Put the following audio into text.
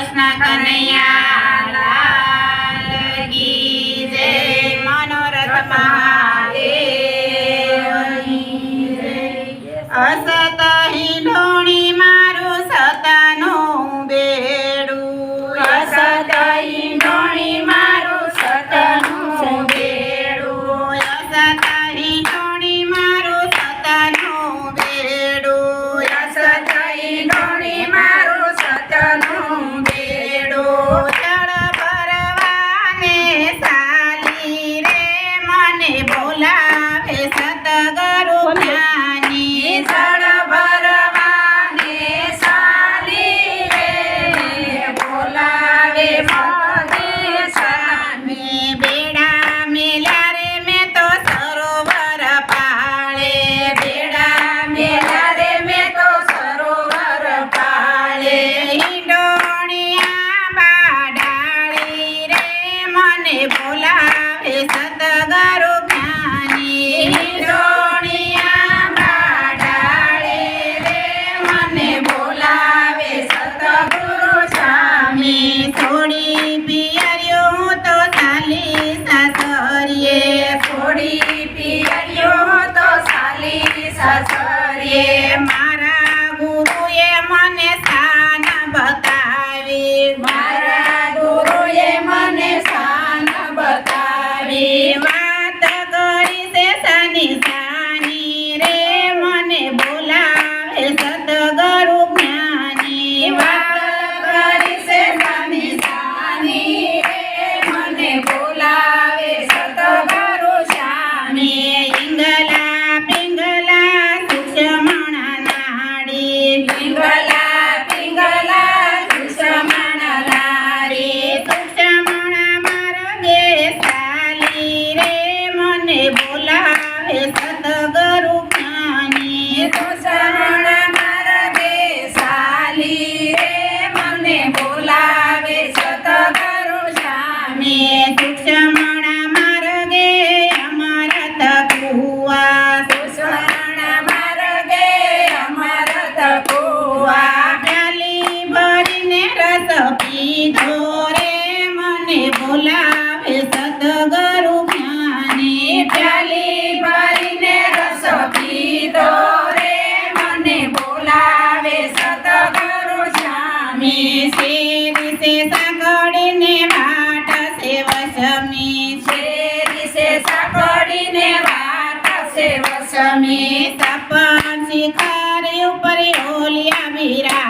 કૃષ્ણ કનૈયા લાલ કી જય મનોરથ મહાદેવની જય અસત હિંડોણી મારું સતાનું બેડું અસત હિંડોણી મારું સતનું બેડું અસત હિંડોણી મારું સતાનું બેડું અસત હિંડોણી મારું સતનું બેડું જળ ભરવાને સાલી રે મને બોલાવે સતગુરુ જ્ઞાની જળ ભરવાને સાલી રે બોલાવે મને સામી બેડા મેલ્યા રે મેં તો સરોવર પાળે બેડા મેલા રે મેં તો સરોવર પાળે હિંડોણિયા બાડાળી રે મને બોલાવે સતગુરુ જ્ઞાની હિંડોણિયા બાડાળે રે મને બોલાવે સતગુરુ સ્વામી થોડી પિયર્યો હું તો ચાલી સાસરીએ થોડી પિયર્યો તો સાલી સસરીએ મારા ગુરુએ મને સ્થાન બતાવી મારા ગુરુએ મને સ્થાન બતાવી વાત કરી છે સાની સાની રે મને બોલાવે સતગુરુ જ્ઞાની વાત કરી છે સાની સાની રે મને બોલાવે સતગુરુ સ્વામી ઈંગલા પિંગલા સુષમણા નાડી પિંગલા પિંગલા દુશ્મન લારી સુષમણા માર્ગે ચાલી રે મને બોલાવે સતગુરુ જ્ઞાની દુશ્મન માર્ગે સાલી રે મને બોલાવે સતગુરુ સ્વામી સુષમણા માર્ગે અમરત કુવા દુશ્મન માર્ગે અમરત કુવા પ્યાલી ભરીને રસ પીધો રે મને બોલાવે સતગુરુ જ્ઞાની પ્યાલી ભરીને રસ પીધો રે મને બોલાવે સતગુરુ સ્વામી શેરી સે સાંકળીને વાટ સે વસમી શેરી સે સાંકળીને વાત છે વસમી સપન શિખર ઉપર ઓલિયા વિરા